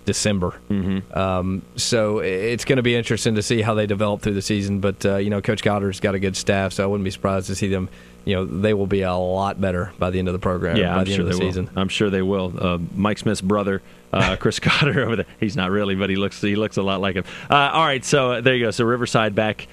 S2: December.
S1: Mm-hmm.
S2: So it's going to be interesting to see how they develop through the season. But Coach Cotter's got a good staff, so I wouldn't be surprised to see them. They will be a lot better by the end of the program.
S1: Yeah,
S2: by the end of the season.
S1: I'm sure they will. Mike Smith's brother, Chris Cotter over there. He's not really, but he looks a lot like him. All right, so there you go. So Riverside back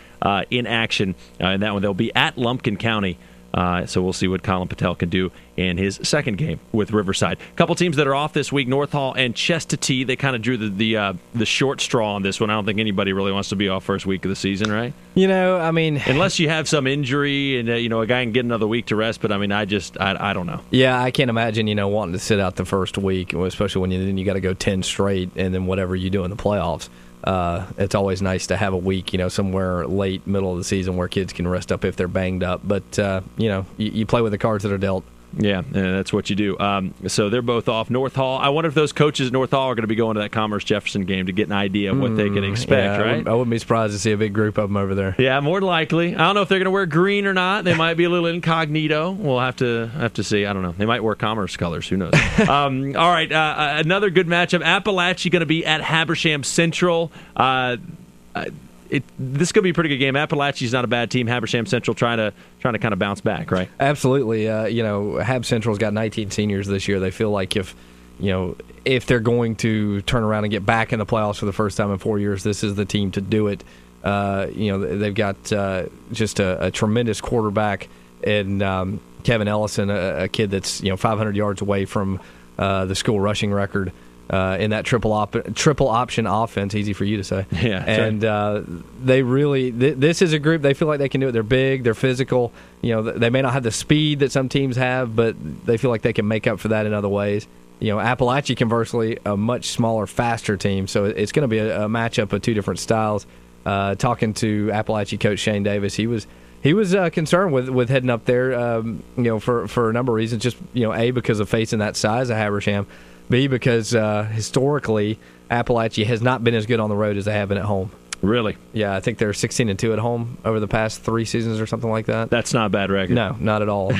S1: in action in that one. They'll be at Lumpkin County So we'll see what Colin Patel can do in his second game with Riverside. A couple teams that are off this week, North Hall and Chestatee. They kind of drew the short straw on this one. I don't think anybody really wants to be off first week of the season, right?
S2: I mean,
S1: unless you have some injury and a guy can get another week to rest. But I mean, I don't know.
S2: Yeah, I can't imagine wanting to sit out the first week, especially when you got to go 10 straight, and then whatever you do in the playoffs. It's always nice to have a week, somewhere late, middle of the season where kids can rest up if they're banged up. But, you play with the cards that are dealt.
S1: Yeah, that's what you do. So they're both off. North Hall, I wonder if those coaches at North Hall are going to be going to that Commerce-Jefferson game to get an idea of what they can expect, right?
S2: I wouldn't be surprised to see a big group of them over there.
S1: Yeah, more than likely. I don't know if they're going to wear green or not. They might be a little incognito. We'll have to see. I don't know. They might wear Commerce colors. Who knows? All right, another good matchup. Appalachia going to be at Habersham Central. This could be a pretty good game. Appalachia's not a bad team. Habersham Central trying to kind of bounce back, right?
S2: Absolutely. Hab Central's got 19 seniors this year. They feel like if they're going to turn around and get back in the playoffs for the first time in 4 years, this is the team to do it. They've got just a tremendous quarterback in Kevin Ellison, a kid that's 500 yards away from the school rushing record. In that triple option offense, easy for you to say.
S1: Yeah,
S2: and they really this is a group, they feel like they can do it. They're big, they're physical. They may not have the speed that some teams have, but they feel like they can make up for that in other ways. Appalachia, conversely, a much smaller, faster team, so it's going to be a matchup of two different styles. Talking to Appalachia coach Shane Davis, he was concerned with heading up there, for a number of reasons. Just A, because of facing that size of Habersham. B, because historically, Appalachia has not been as good on the road as they have been at home.
S1: Really?
S2: Yeah, I think they're 16-2 at home over the past 3 seasons or something like that.
S1: That's not a bad record.
S2: No, not at all.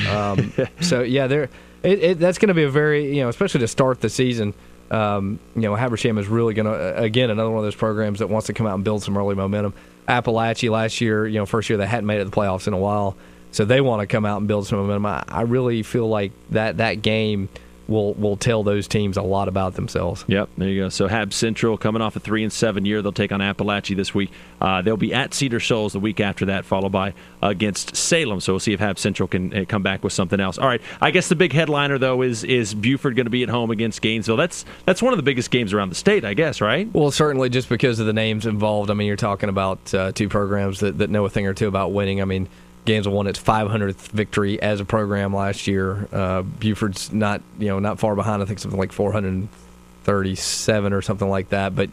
S2: So, yeah, that's going to be a very, especially to start the season, Habersham is really going to, again, another one of those programs that wants to come out and build some early momentum. Appalachia last year, first year they hadn't made it to the playoffs in a while, so they want to come out and build some momentum. I really feel like that game will tell those teams a lot about themselves.
S1: Yep, there you go. So Hab Central coming off a 3-7 year. They'll take on Appalachia this week. They'll be at Cedar Shoals the week after that, followed by against Salem. So we'll see if Hab Central can come back with something else. All right, I guess the big headliner, though, is Buford going to be at home against Gainesville. That's one of the biggest games around the state, I guess, right?
S2: Well, certainly just because of the names involved. I mean, you're talking about two programs that know a thing or two about winning. I mean, Gainesville won its 500th victory as a program last year. Buford's not far behind. I think something like 437 or something like that. But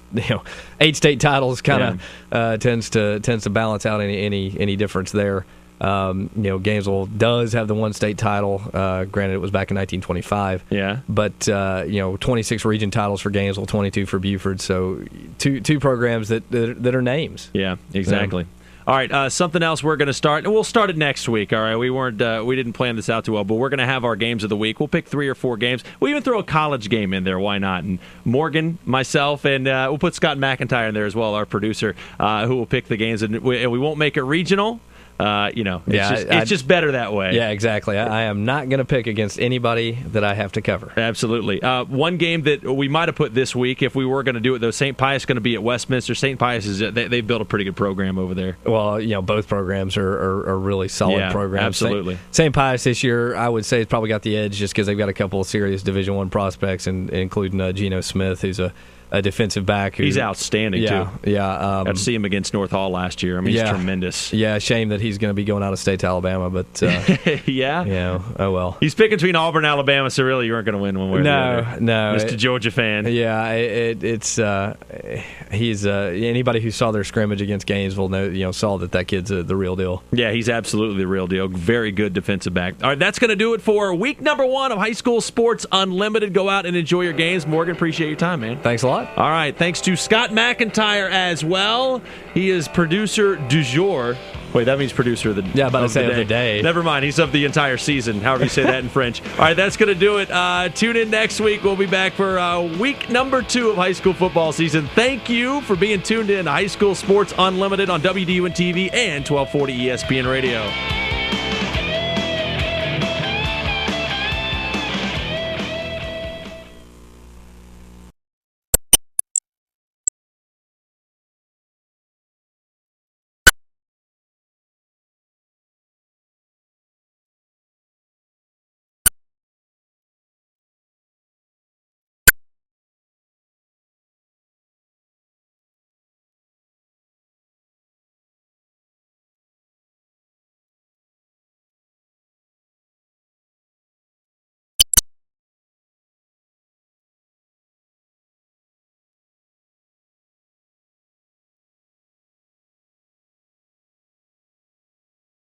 S2: 8 state titles kind of tends to balance out any difference there. Gainesville does have the 1 state title. Granted, it was back in 1925.
S1: Yeah.
S2: But 26 region titles for Gainesville, 22 for Buford. So two programs that are names.
S1: Yeah, exactly. All right, something else we're going to start, and we'll start it next week. All right, we didn't plan this out too well, but we're going to have our games of the week. We'll pick 3 or 4 games. We'll even throw a college game in there. Why not? And Morgan, myself, and we'll put Scott McIntyre in there as well, our producer, who will pick the games. And we won't make it regional. It's just better that way.
S2: Yeah, exactly. I am not going to pick against anybody that I have to cover.
S1: Absolutely. One game that we might have put this week, if we were going to do it, though, St. Pius going to be at Westminster. St. Pius they've built a pretty good program over there.
S2: Well, both programs are really solid programs.
S1: Absolutely.
S2: St. Pius this year, I would say, has probably got the edge just because they've got a couple of serious Division I prospects, including Geno Smith, who's a defensive back.
S1: He's outstanding, too.
S2: Yeah.
S1: Got to see him against North Hall last year. I mean, he's tremendous.
S2: Yeah, shame that he's going to be going out of state to Alabama, but...
S1: yeah?
S2: Oh well.
S1: He's picking between Auburn and Alabama, so really you weren't going to win one way or the other.
S2: No.
S1: Mr. Georgia fan.
S2: Yeah, he's... anybody who saw their scrimmage against Gainesville saw that kid's the real deal.
S1: Yeah, he's absolutely the real deal. Very good defensive back. All right, that's going to do it for week number 1 of High School Sports Unlimited. Go out and enjoy your games. Morgan, appreciate your time, man.
S2: Thanks a lot.
S1: All right, thanks to Scott McIntyre as well. He is producer du jour. Wait, that means producer of the day.
S2: Yeah, about to say of the day.
S1: Never mind, he's of the entire season, however you say that in French. All right, that's going to do it. Tune in next week. We'll be back for week number 2 of high school football season. Thank you for being tuned in to High School Sports Unlimited on WDUN TV and 1240 ESPN Radio.